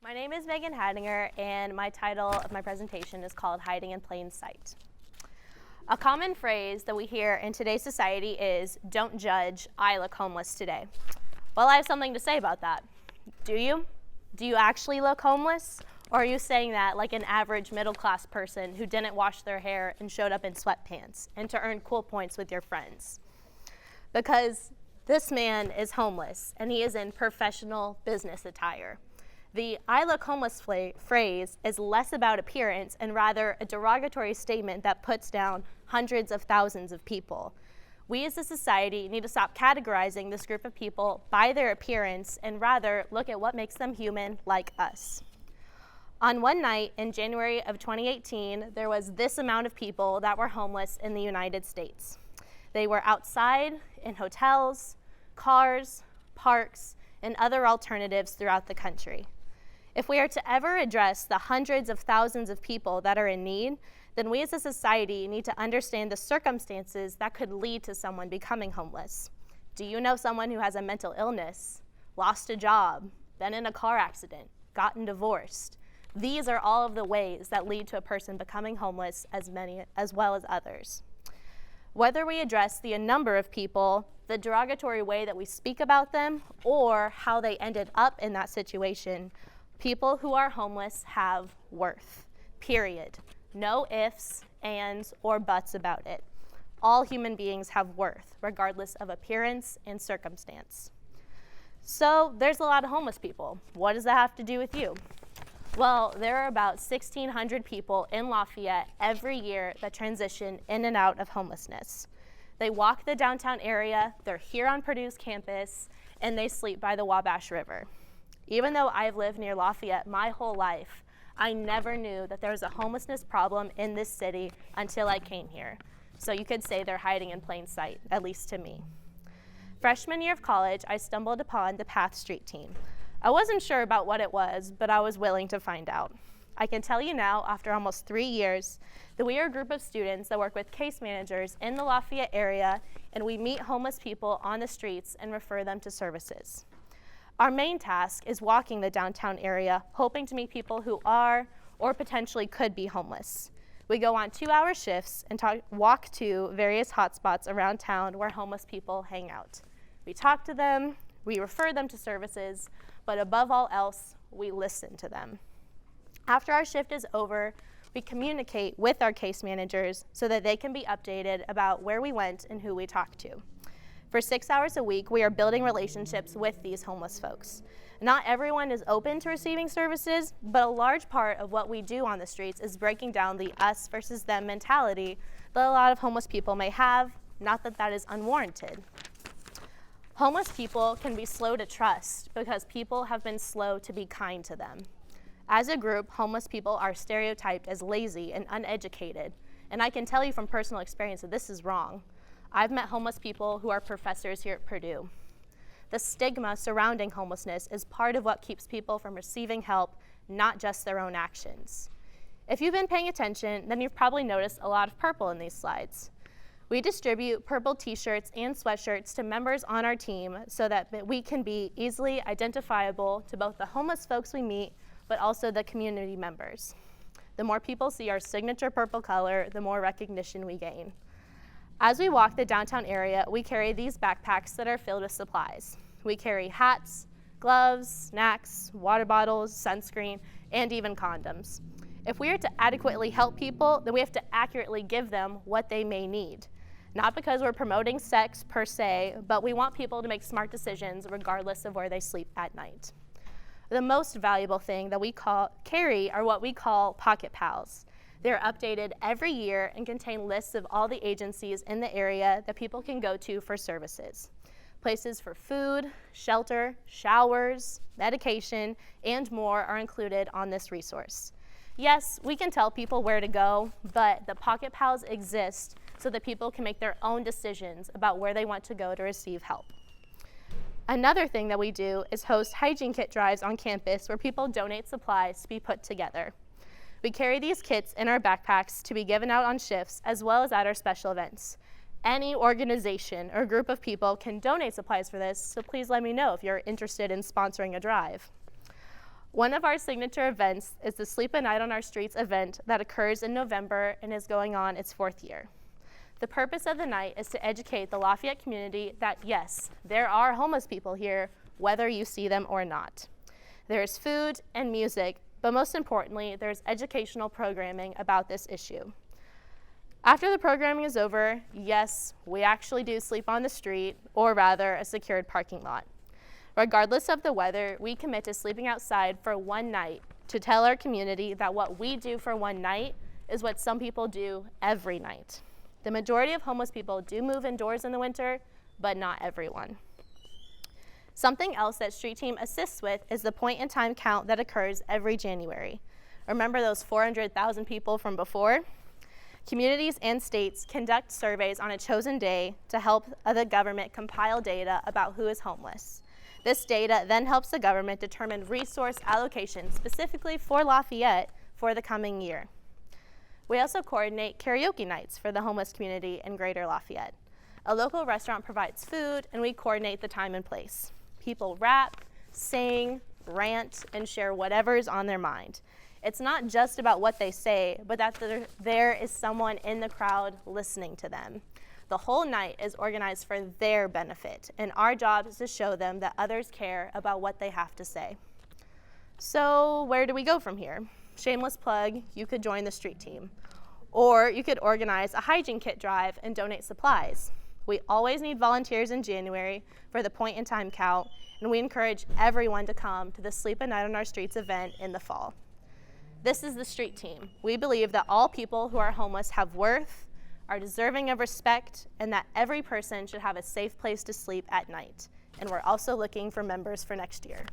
My name is Megan Hadinger, and my title of my presentation is called Hiding in Plain Sight. A common phrase that we hear in today's society is, "Don't judge, I look homeless today." Well, I have something to say about that. Do you? Do you actually look homeless? Or are you saying that like an average middle-class person who didn't wash their hair and showed up in sweatpants and to earn cool points with your friends? Because this man is homeless, and he is in professional business attire. The "I look homeless" phrase is less about appearance and rather a derogatory statement that puts down hundreds of thousands of people. We as a society need to stop categorizing this group of people by their appearance and rather look at what makes them human like us. On one night in January of 2018, there was this amount of people that were homeless in the United States. They were outside, in hotels, cars, parks, and other alternatives throughout the country. If we are to ever address the hundreds of thousands of people that are in need, then we as a society need to understand the circumstances that could lead to someone becoming homeless. Do you know someone who has a mental illness, lost a job, been in a car accident, gotten divorced? These are all of the ways that lead to a person becoming homeless, as well as others. Whether we address the number of people, the derogatory way that we speak about them, or how they ended up in that situation, people who are homeless have worth, period. No ifs, ands, or buts about it. All human beings have worth, regardless of appearance and circumstance. So there's a lot of homeless people. What does that have to do with you? Well, there are about 1,600 people in Lafayette every year that transition in and out of homelessness. They walk the downtown area, they're here on Purdue's campus, and they sleep by the Wabash River. Even though I've lived near Lafayette my whole life, I never knew that there was a homelessness problem in this city until I came here. So you could say they're hiding in plain sight, at least to me. Freshman year of college, I stumbled upon the Path Street team. I wasn't sure about what it was, but I was willing to find out. I can tell you now, after almost 3 years, that we are a group of students that work with case managers in the Lafayette area, and we meet homeless people on the streets and refer them to services. Our main task is walking the downtown area, hoping to meet people who are or potentially could be homeless. We go on 2-hour shifts and walk to various hotspots around town where homeless people hang out. We talk to them, we refer them to services, but above all else, we listen to them. After our shift is over, we communicate with our case managers so that they can be updated about where we went and who we talked to. For 6 hours a week, we are building relationships with these homeless folks. Not everyone is open to receiving services, but a large part of what we do on the streets is breaking down the us versus them mentality that a lot of homeless people may have, not that that is unwarranted. Homeless people can be slow to trust because people have been slow to be kind to them. As a group, homeless people are stereotyped as lazy and uneducated, and I can tell you from personal experience that this is wrong. I've met homeless people who are professors here at Purdue. The stigma surrounding homelessness is part of what keeps people from receiving help, not just their own actions. If you've been paying attention, then you've probably noticed a lot of purple in these slides. We distribute purple t-shirts and sweatshirts to members on our team so that we can be easily identifiable to both the homeless folks we meet, but also the community members. The more people see our signature purple color, the more recognition we gain. As we walk the downtown area, we carry these backpacks that are filled with supplies. We carry hats, gloves, snacks, water bottles, sunscreen, and even condoms. If we are to adequately help people, then we have to accurately give them what they may need. Not because we're promoting sex per se, but we want people to make smart decisions regardless of where they sleep at night. The most valuable thing that we carry are what we call pocket pals. They're updated every year and contain lists of all the agencies in the area that people can go to for services. Places for food, shelter, showers, medication, and more are included on this resource. Yes, we can tell people where to go, but the pocket pals exist so that people can make their own decisions about where they want to go to receive help. Another thing that we do is host hygiene kit drives on campus where people donate supplies to be put together. We carry these kits in our backpacks to be given out on shifts as well as at our special events. Any organization or group of people can donate supplies for this, so please let me know if you're interested in sponsoring a drive. One of our signature events is the Sleep a Night on Our Streets event that occurs in November and is going on its 4th year. The purpose of the night is to educate the Lafayette community that yes, there are homeless people here, whether you see them or not. There is food and music, but most importantly, there's educational programming about this issue. After the programming is over, yes, we actually do sleep on the street, or rather a secured parking lot. Regardless of the weather, we commit to sleeping outside for one night to tell our community that what we do for one night is what some people do every night. The majority of homeless people do move indoors in the winter, but not everyone. Something else that Street Team assists with is the point-in-time count that occurs every January. Remember those 400,000 people from before? Communities and states conduct surveys on a chosen day to help the government compile data about who is homeless. This data then helps the government determine resource allocation specifically for Lafayette for the coming year. We also coordinate karaoke nights for the homeless community in Greater Lafayette. A local restaurant provides food and we coordinate the time and place. People rap, sing, rant, and share whatever is on their mind. It's not just about what they say, but that there is someone in the crowd listening to them. The whole night is organized for their benefit, and our job is to show them that others care about what they have to say. So where do we go from here? Shameless plug, you could join the Street Team. Or you could organize a hygiene kit drive and donate supplies. We always need volunteers in January for the point-in-time count, and we encourage everyone to come to the Sleep a Night on Our Streets event in the fall. This is the Street Team. We believe that all people who are homeless have worth, are deserving of respect, and that every person should have a safe place to sleep at night. And we're also looking for members for next year.